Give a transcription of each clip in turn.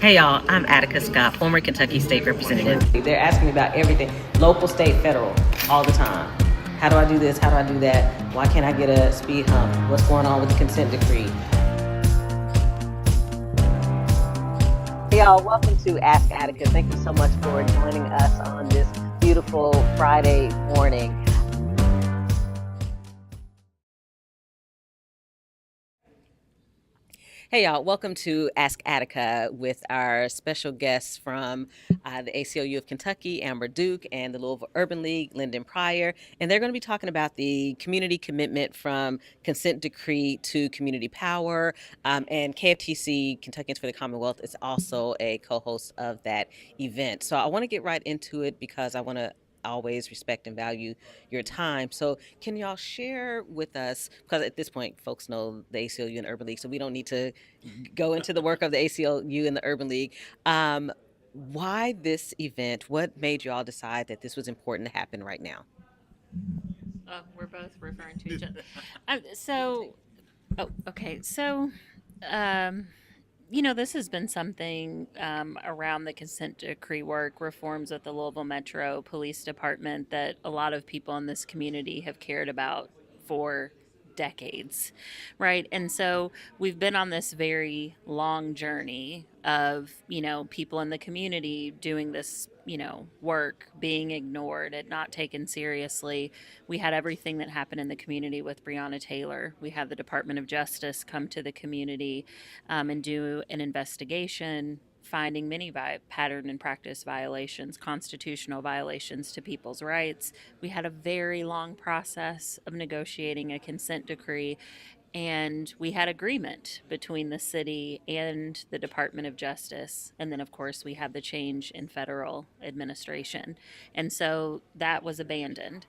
Hey y'all, I'm Attica Scott, former Kentucky State Representative. They're asking me about everything, local, state, federal, all the time. How do I do this? How do I do that? Why can't I get a speed hump? What's going on with the consent decree? Hey y'all, welcome to Ask Attica. Thank you so much for joining us on this beautiful Friday morning. Hey y'all, welcome to Ask Attica with our special guests from the ACLU of Kentucky, Amber Duke, and the Louisville Urban League, Lyndon Pryor. And they're going to be talking about the community commitment from consent decree to community power. And KFTC, Kentuckians for the Commonwealth, is also a co-host of that event. So I want to get right into it because I want to always respect and value your time. So can y'all share with us, because at this point folks know the ACLU and Urban League, so we don't need to go into the work of the ACLU and the Urban League. Why this event? What made you all decide that this was important to happen right now? Oh, we're both referring to each other. Okay. Um, this has been something around the consent decree work, reforms at the Louisville Metro Police Department that a lot of people in this community have cared about for decades, right? And so we've been on this very long journey of, people in the community doing this, work, being ignored and not taken seriously. We had everything that happened in the community with Breonna Taylor. We had the Department of Justice come to the community and do an investigation, finding many pattern and practice violations, constitutional violations to people's rights. We had a very long process of negotiating a consent decree, and we had agreement between the city and the Department of Justice. And then, of course, we had the change in federal administration. And so that was abandoned.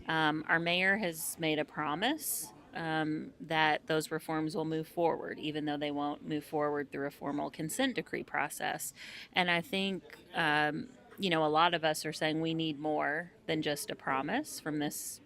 Our mayor has made a promise that those reforms will move forward, even though they won't move forward through a formal consent decree process. And I think, a lot of us are saying we need more than just a promise from this,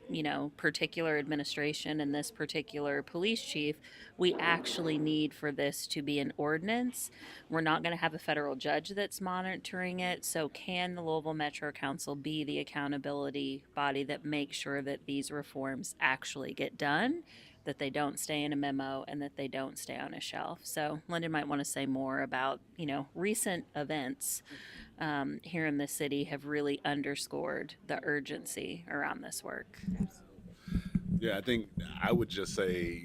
particular administration and this particular police chief. We actually need for this to be an ordinance. We're not going to have a federal judge that's monitoring it. So, can the Louisville Metro Council be the accountability body that makes sure that these reforms actually get done? That they don't stay in a memo and that they don't stay on a shelf. So Lyndon might want to say more about, recent events here in the city have really underscored the urgency around this work. Yeah, I think I would just say,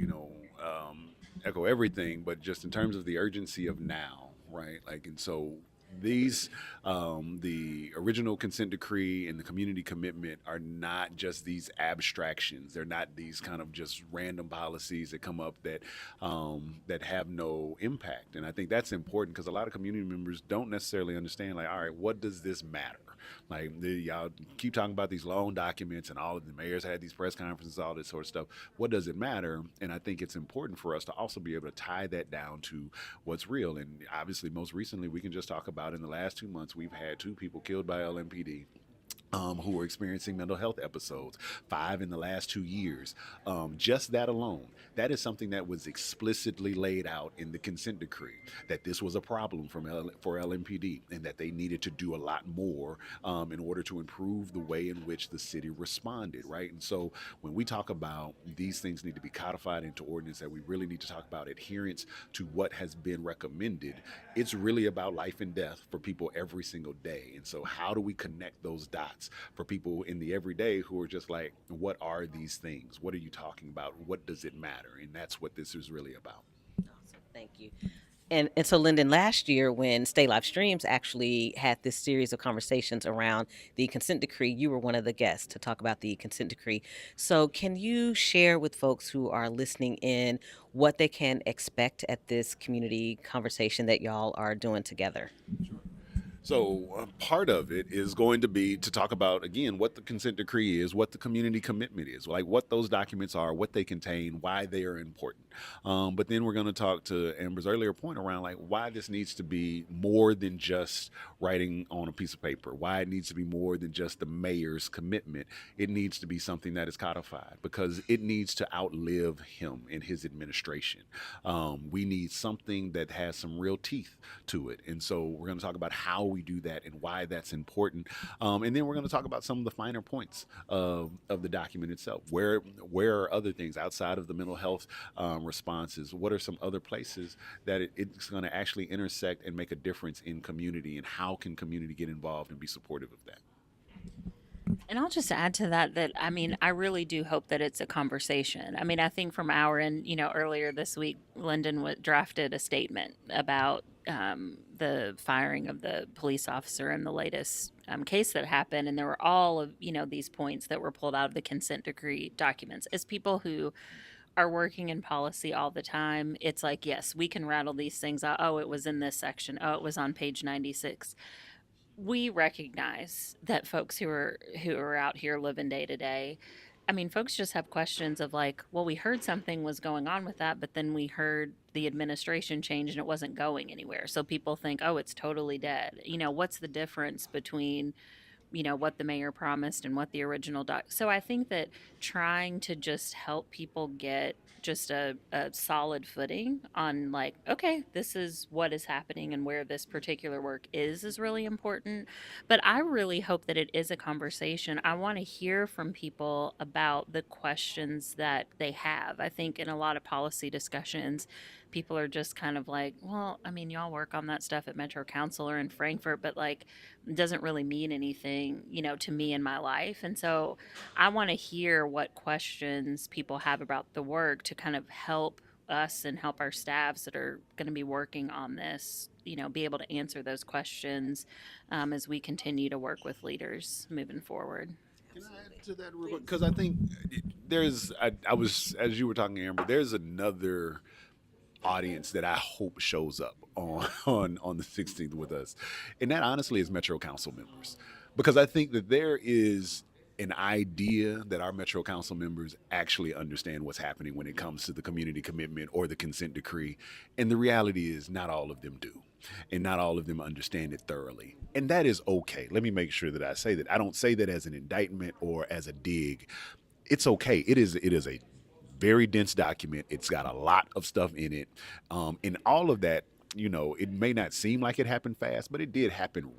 echo everything, but just in terms of the urgency of now, right? Like, and so these, the original consent decree and the community commitment are not just these abstractions. They're not these kind of just random policies that come up that have no impact. And I think that's important because a lot of community members don't necessarily understand, like, all right, what does this matter? Like, y'all keep talking about these long documents and all of the mayors had these press conferences, all this sort of stuff. What does it matter? And I think it's important for us to also be able to tie that down to what's real. And obviously, most recently, we can just talk about in the last 2 months, we've had 2 people killed by LMPD. Who were experiencing mental health episodes, 5 in the last 2 years. Just that alone, that is something that was explicitly laid out in the consent decree, that this was a problem for LMPD and that they needed to do a lot more in order to improve the way in which the city responded, right? And so when we talk about these things need to be codified into ordinance, that we really need to talk about adherence to what has been recommended, it's really about life and death for people every single day. And so how do we connect those dots for people in the everyday who are just like, what are these things? What are you talking about? What does it matter? And that's what this is really about. Awesome. Thank you. And so, Lyndon, last year when Stay Live Streams actually had this series of conversations around the consent decree, you were one of the guests to talk about the consent decree. So can you share with folks who are listening in what they can expect at this community conversation that y'all are doing together? So part of it is going to be to talk about, again, what the consent decree is, what the community commitment is, like what those documents are, what they contain, why they are important. But then we're going to talk to Amber's earlier point around like why this needs to be more than just writing on a piece of paper, why it needs to be more than just the mayor's commitment. It needs to be something that is codified because it needs to outlive him and his administration. We need something that has some real teeth to it. And so we're going to talk about how we do that and why that's important. And then we're going to talk about some of the finer points of the document itself. Where are other things outside of the mental health responses? What are some other places that it's going to actually intersect and make a difference in community, and how can community get involved and be supportive of that? And I'll just add to that that I mean, I really do hope that it's a conversation. I mean, I think from our end, earlier this week, Lyndon drafted a statement about the firing of the police officer in the latest case that happened, and there were all of these points that were pulled out of the consent decree documents. As people who are working in policy all the time, it's like, yes, we can rattle these things out. Oh, it was in this section. Oh, it was on page 96. We recognize that folks who are out here living day to day, I mean, folks just have questions of like, well, we heard something was going on with that, but then we heard the administration change and it wasn't going anywhere. So people think, oh, it's totally dead. What's the difference between what the mayor promised and what the original doc. So I think that trying to just help people get just a solid footing on like, okay, this is what is happening and where this particular work is really important. But I really hope that it is a conversation. I want to hear from people about the questions that they have. I think in a lot of policy discussions, people are just kind of like, well, I mean, y'all work on that stuff at Metro Council or in Frankfurt, but like, it doesn't really mean anything, to me in my life. And so I want to hear what questions people have about the work to kind of help us and help our staffs that are going to be working on this, be able to answer those questions as we continue to work with leaders moving forward. Can I add to that real quick? Because I think I was, as you were talking, Amber, there's another audience that I hope shows up on the 16th with us, and that honestly is Metro Council members, because I think that there is an idea that our Metro Council members actually understand what's happening when it comes to the community commitment or the consent decree, and the reality is not all of them do, and not all of them understand it thoroughly, and that is okay. Let me make sure that I say that. I don't say that as an indictment or as a dig. It's okay. It is a very dense document. It's got a lot of stuff in it. And all of that, it may not seem like it happened fast, but it did happen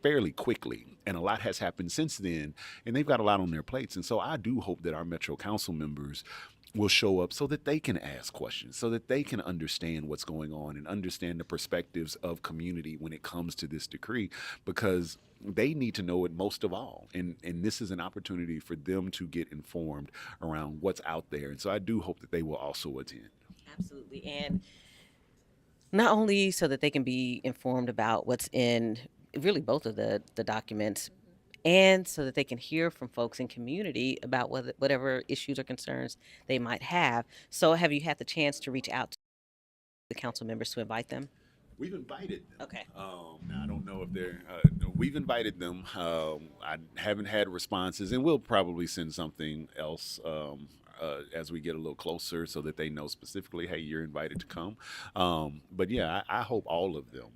fairly quickly. And a lot has happened since then, and they've got a lot on their plates. And so I do hope that our Metro Council members will show up so that they can ask questions, so that they can understand what's going on and understand the perspectives of community when it comes to this decree, because they need to know it most of all. And this is an opportunity for them to get informed around what's out there. And so I do hope that they will also attend. Absolutely. And not only so that they can be informed about what's in really both of the documents, and so that they can hear from folks in community about whatever issues or concerns they might have. So have you had the chance to reach out to the council members to invite them? We've invited them. Okay. Now, I don't know if they're, we've invited them. I haven't had responses, and we'll probably send something else as we get a little closer so that they know specifically, hey, you're invited to come. But yeah, I hope all of them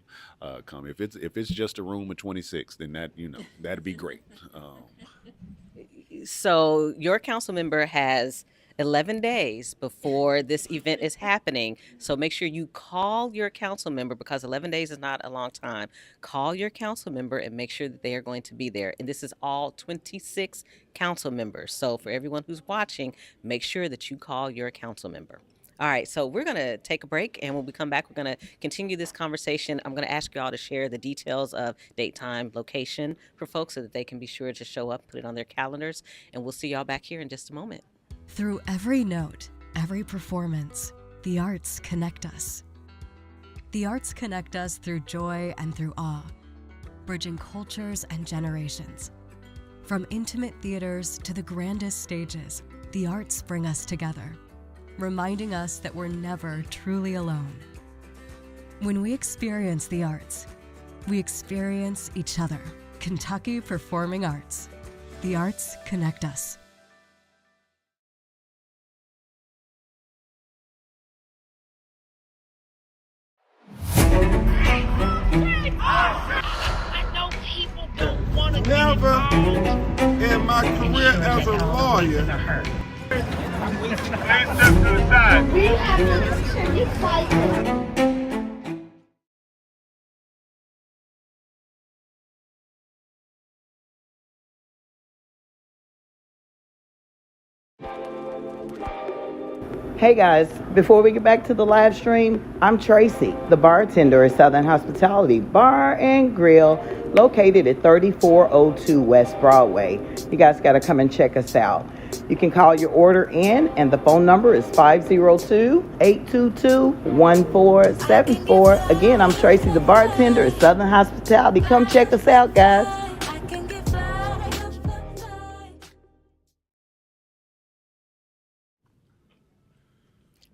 come. If it's just a room of 26, then that'd be great. So your council member has 11 days before this event is happening. So make sure you call your council member, because 11 days is not a long time. Call your council member and make sure that they are going to be there. And this is all 26 council members. So for everyone who's watching, make sure that you call your council member. All right, so we're going to take a break, and when we come back, we're going to continue this conversation. I'm going to ask you all to share the details of date, time, location for folks so that they can be sure to show up, put it on their calendars, and we'll see y'all back here in just a moment. Through every note, every performance, the arts connect us. The arts connect us through joy and through awe, bridging cultures and generations. From intimate theaters to the grandest stages, the arts bring us together, reminding us that we're never truly alone. When we experience the arts, we experience each other. Kentucky Performing Arts. The arts connect us. I know people don't want to Never in my career as a lawyer. Please step to the side. We have to listen to fight. Hey guys, before we get back to the live stream, I'm Tracy, the bartender at Southern Hospitality Bar and Grill, located at 3402 West Broadway. You guys got to come and check us out. You can call your order in, and the phone number is 502-822-1474. Again, I'm Tracy, the bartender at Southern Hospitality. Come check us out, guys.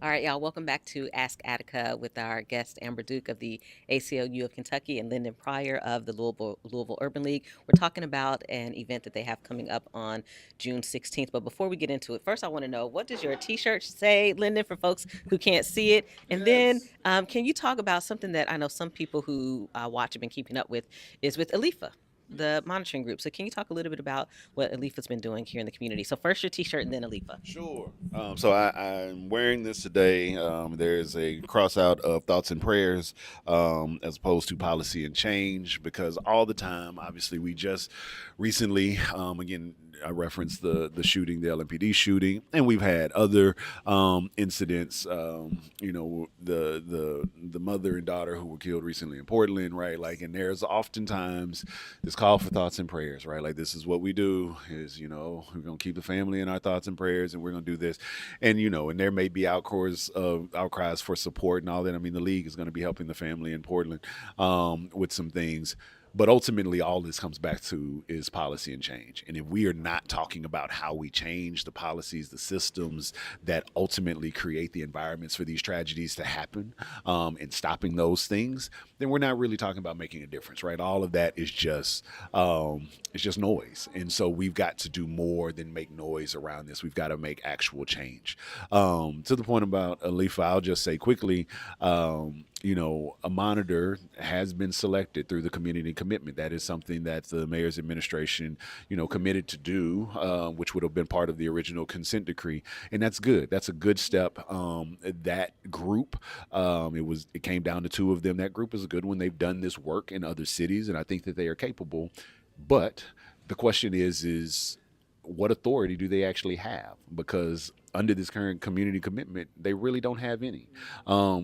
All right, y'all, welcome back to Ask Attica with our guest Amber Duke of the ACLU of Kentucky and Lyndon Pryor of the Louisville Urban League. We're talking about an event that they have coming up on June 16th. But before we get into it, first I want to know, what does your t-shirt say, Lyndon, for folks who can't see it? And then can you talk about something that I know some people who watch have been keeping up with, is with ALIFA, the monitoring group. So can you talk a little bit about what ALIFA's been doing here in the community? So first your t-shirt and then ALIFA. Sure. So I'm wearing this today. There's a cross out of thoughts and prayers as opposed to policy and change, because all the time, obviously, we just recently, again, I referenced the shooting, the LMPD shooting, and we've had other incidents. You know, the mother and daughter who were killed recently in Portland, right? Like, and there's oftentimes this call for thoughts and prayers, right? Like, this is what we do, is, you know, we're gonna keep the family in our thoughts and prayers, and we're gonna do this, and you know, and there may be outcries for support and all that. I mean, the league is going to be helping the family in Portland with some things. But ultimately, all this comes back to is policy and change. And if we are not talking about how we change the policies, the systems that ultimately create the environments for these tragedies to happen, and stopping those things, then we're not really talking about making a difference, right? All of that is just it's just noise. And so we've got to do more than make noise around this. We've got to make actual change. To the point about ALIFA, I'll just say quickly, you know, a monitor has been selected through the community commitment. That is something that the mayor's administration, you know, committed to do, which would have been part of the original consent decree. And that's good. That's a good step. That group, it came down to two of them. That group is a good one. They've done this work in other cities, and I think that they are capable. But the question is what authority do they actually have? Because under this current community commitment, they really don't have any,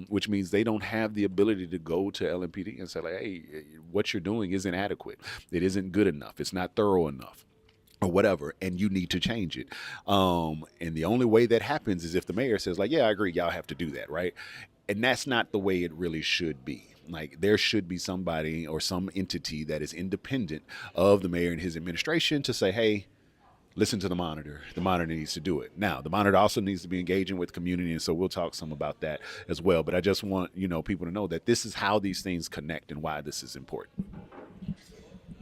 which means they don't have the ability to go to LMPD and say, like, hey, what you're doing isn't adequate. It isn't good enough. It's not thorough enough, or whatever, and you need to change it. And the only way that happens is if the mayor says, like, yeah, I agree, y'all have to do that, right? And that's not the way it really should be. Like, there should be somebody or some entity that is independent of the mayor and his administration to say, hey, listen to the monitor. The monitor needs to do it. Now, the monitor also needs to be engaging with community, and so we'll talk some about that as well. But I just want, you know, people to know that this is how these things connect and why this is important.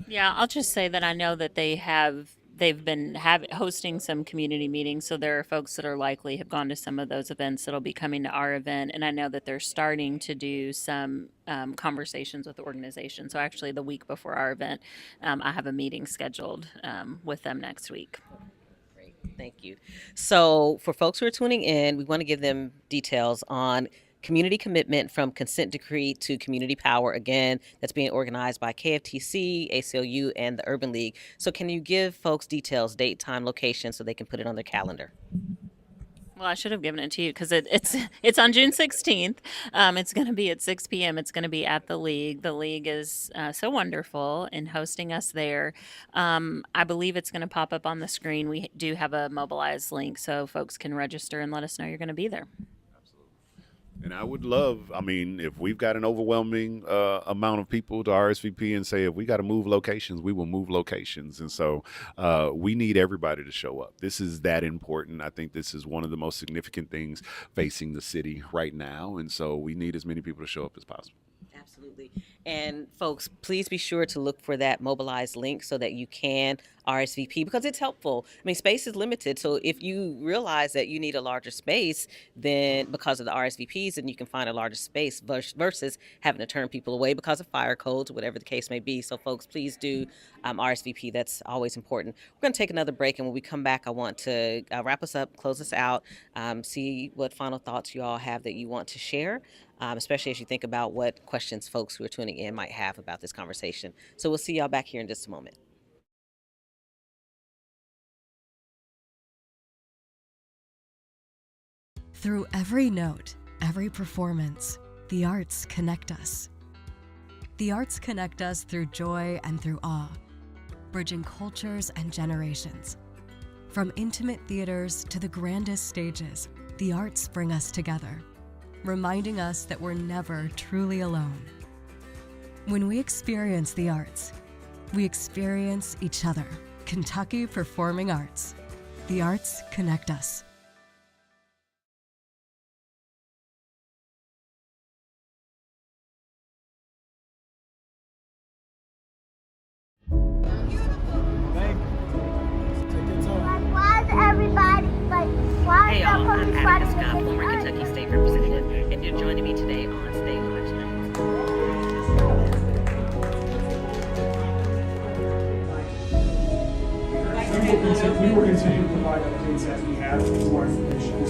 Yeah, I'll just say that I know that they've been hosting some community meetings, so there are folks that are likely have gone to some of those events that'll be coming to our event, and I know that they're starting to do some conversations with organizations. So actually, the week before our event, I have a meeting scheduled with them next week. Great, thank you. So for folks who are tuning in, we want to give them details on community commitment from consent decree to community power. Again, that's being organized by KFTC, ACLU, and the Urban League. So can you give folks details, date, time, location, so they can put it on their calendar? Well, I should have given it to you because it's on June 16th. It's going to be at 6 p.m. It's going to be at the League. The League is so wonderful in hosting us there. I believe it's going to pop up on the screen. We do have a mobilized link so folks can register and let us know you're going to be there. And I would love, I mean, if we've got an overwhelming amount of people to RSVP and say, if we got to move locations, we will move locations. And so we need everybody to show up. This is that important. I think this is one of the most significant things facing the city right now. And so we need as many people to show up as possible. Absolutely. And folks, please be sure to look for that mobilized link so that you can RSVP because it's helpful. I mean, space is limited. So if you realize that you need a larger space, then because of the RSVPs, then you can find a larger space versus having to turn people away because of fire codes, whatever the case may be. So folks, please do RSVP. That's always important. We're going to take another break. And when we come back, I want to wrap us up, close us out, see what final thoughts you all have that you want to share. Especially as you think about what questions folks who are tuning in might have about this conversation. So we'll see y'all back here in just a moment. Through every note, every performance, the arts connect us. The arts connect us through joy and through awe, bridging cultures and generations. From intimate theaters to the grandest stages, the arts bring us together, reminding us that we're never truly alone. When we experience the arts, we experience each other. Kentucky Performing Arts. The arts connect us. Why is everybody like? Why Hey is y'all, I'm everybody Attica fighting? Scott, former Kentucky State Representative, and you're joining me today on State Representative. We will continue to provide updates as we have more information.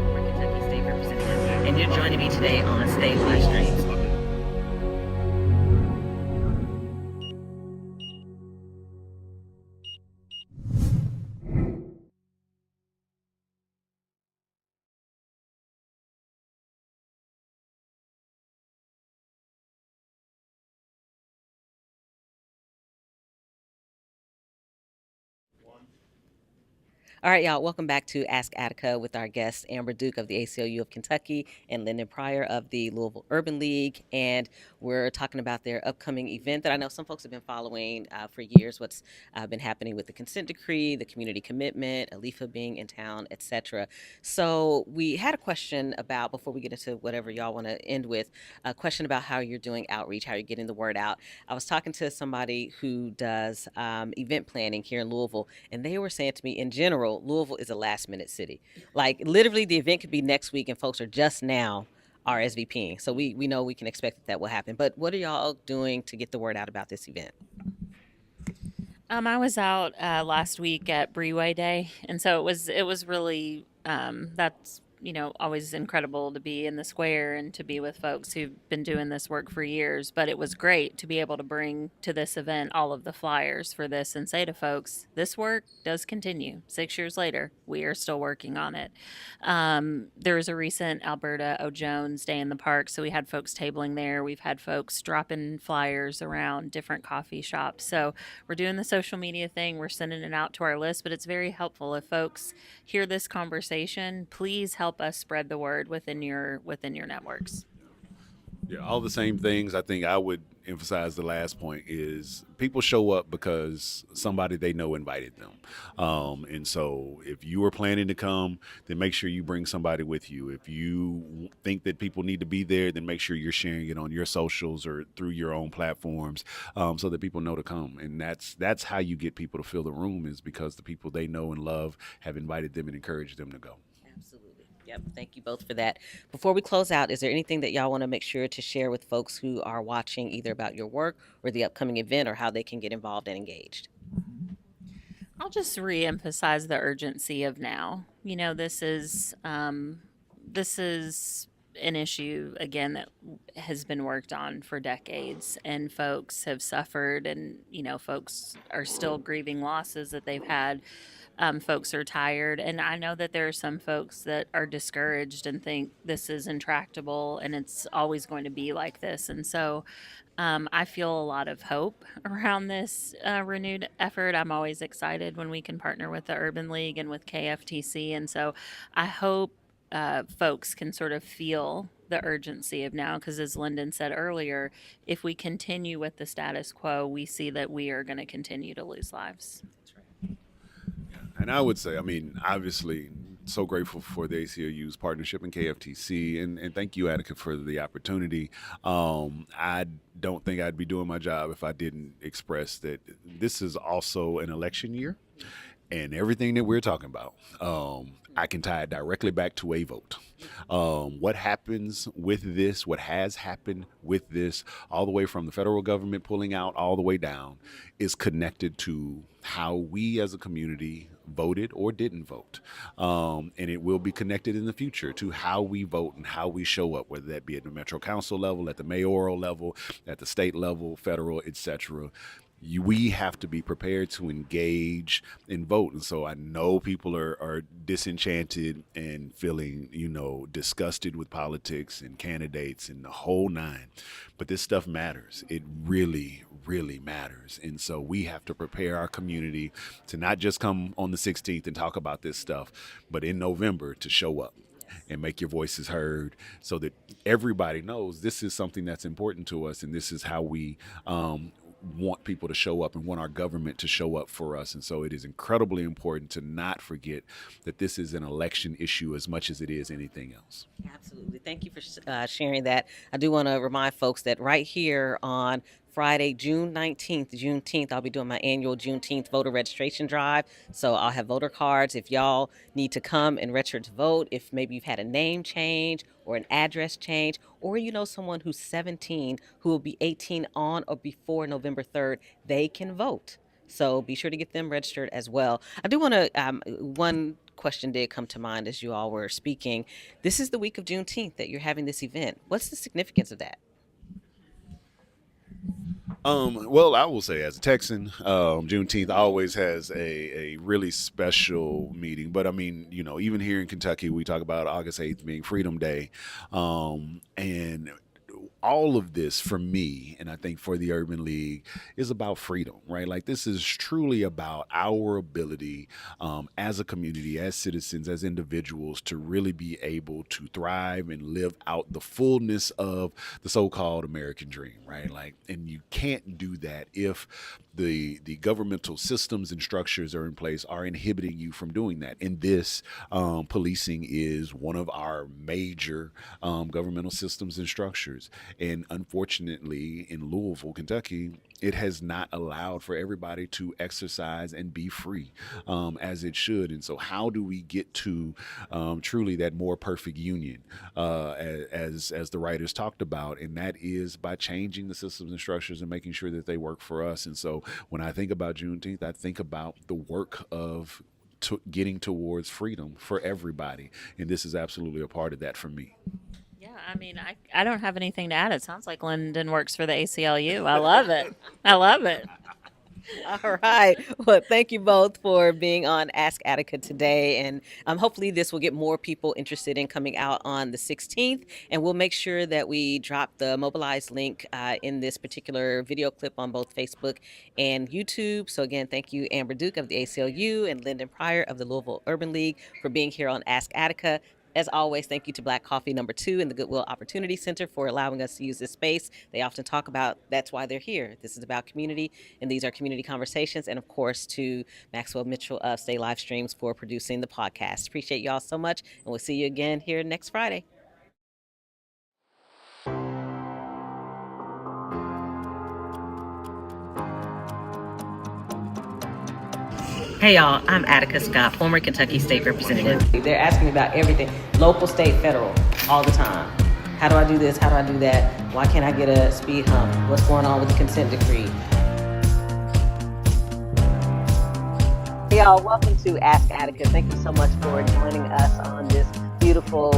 Former Kentucky State Representative, and you're joining me today on State Live Streams. All right, y'all, welcome back to Ask Attica with our guests, Amber Duke of the ACLU of Kentucky and Lyndon Pryor of the Louisville Urban League. And we're talking about their upcoming event that I know some folks have been following for years, what's been happening with the consent decree, the community commitment, Alifa being in town, etc. So we had a question about, before we get into whatever y'all want to end with, a question about how you're doing outreach, how you're getting the word out. I was talking to somebody who does event planning here in Louisville, and they were saying to me, in general, Louisville is a last minute city. Like literally the event could be next week and folks are just now RSVPing. So we know we can expect that will happen. But what are y'all doing to get the word out about this event? I was out last week at Breeway Day, and so it was really that's always incredible to be in the square and to be with folks who've been doing this work for years. But it was great to be able to bring to this event all of the flyers for this and say to folks, this work does continue. 6 years later, we are still working on it. There was a recent Alberta O. Jones Day in the Park, so we had folks tabling there. We've had folks dropping flyers around different coffee shops. So we're doing the social media thing. We're sending it out to our list, but it's very helpful if folks hear this conversation. Please help us spread the word within your networks. Yeah, all the same things. I think I would emphasize the last point is people show up because somebody they know invited them. And so if you are planning to come, then make sure you bring somebody with you. If you think that people need to be there, then make sure you're sharing it on your socials or through your own platforms so that people know to come. And that's how you get people to fill the room, is because the people they know and love have invited them and encouraged them to go. Absolutely. Yep. Thank you both for that. Before we close out, is there anything that y'all want to make sure to share with folks who are watching either about your work or the upcoming event or how they can get involved and engaged? I'll just reemphasize the urgency of now. This is an issue again that has been worked on for decades, and folks have suffered, and folks are still grieving losses that they've had. Folks are tired, and I know that there are some folks that are discouraged and think this is intractable and it's always going to be like this. And so I feel a lot of hope around this renewed effort. I'm always excited when we can partner with the Urban League and with KFTC. And so I hope folks can sort of feel the urgency of now, because as Lyndon said earlier, if we continue with the status quo, we see that we are going to continue to lose lives. And And I would say, I mean, obviously, so grateful for the ACLU's partnership and KFTC, and thank you, Attica, for the opportunity. I don't think I'd be doing my job if I didn't express that this is also an election year, and everything that we're talking about, I can tie it directly back to a vote. What happens with this, what has happened with this, all the way from the federal government pulling out all the way down, is connected to how we as a community voted or didn't vote. And it will be connected in the future to how we vote and how we show up, whether that be at the Metro Council level, at the mayoral level, at the state level, federal, etc. We have to be prepared to engage and vote. And so I know people are disenchanted and feeling, disgusted with politics and candidates and the whole nine. But this stuff matters. It really, really matters. And so we have to prepare our community to not just come on the 16th and talk about this stuff, but in November to show up and make your voices heard so that everybody knows this is something that's important to us, and this is how we want people to show up and want our government to show up for us. And so it is incredibly important to not forget that this is an election issue as much as it is anything else. Absolutely. Thank you for sharing that. I do want to remind folks that right here on Friday, June 19th, Juneteenth, I'll be doing my annual Juneteenth voter registration drive. So I'll have voter cards if y'all need to come and register to vote, if maybe you've had a name change or an address change, or you know someone who's 17 who will be 18 on or before November 3rd, they can vote. So be sure to get them registered as well. I do want to, one question did come to mind as you all were speaking. This is the week of Juneteenth that you're having this event. What's the significance of that? Well, I will say as a Texan, Juneteenth always has a really special meeting. But I mean, even here in Kentucky, we talk about August 8th being Freedom Day. And all of this for me, and I think for the Urban League, is about freedom, right? Like, this is truly about our ability as a community, as citizens, as individuals, to really be able to thrive and live out the fullness of the so-called American dream, right? Like, and you can't do that if the governmental systems and structures are in place are inhibiting you from doing that. And this policing is one of our major governmental systems and structures. And unfortunately, in Louisville, Kentucky, it has not allowed for everybody to exercise and be free as it should. And so how do we get to truly that more perfect union as the writers talked about? And that is by changing the systems and structures and making sure that they work for us. And so when I think about Juneteenth, I think about the work of getting towards freedom for everybody. And this is absolutely a part of that for me. Yeah, I mean, I don't have anything to add. It sounds like Lyndon works for the ACLU. I love it. I love it. All right. Well, thank you both for being on Ask Attica today. And hopefully this will get more people interested in coming out on the 16th. And we'll make sure that we drop the Mobilize link in this particular video clip on both Facebook and YouTube. So again, thank you, Amber Duke of the ACLU and Lyndon Pryor of the Louisville Urban League for being here on Ask Attica. As always, thank you to Black Coffee No. 2 and the Goodwill Opportunity Center for allowing us to use this space. They often talk about that's why they're here. This is about community, and these are community conversations. And of course, to Maxwell Mitchell of Stay Live Streams for producing the podcast. Appreciate y'all so much, and we'll see you again here next Friday. Hey y'all, I'm Attica Scott, former Kentucky State Representative. They're asking me about everything, local, state, federal, all the time. How do I do this? How do I do that? Why can't I get a speed hump? What's going on with the consent decree? Hey y'all, welcome to Ask Attica. Thank you so much for joining us on this beautiful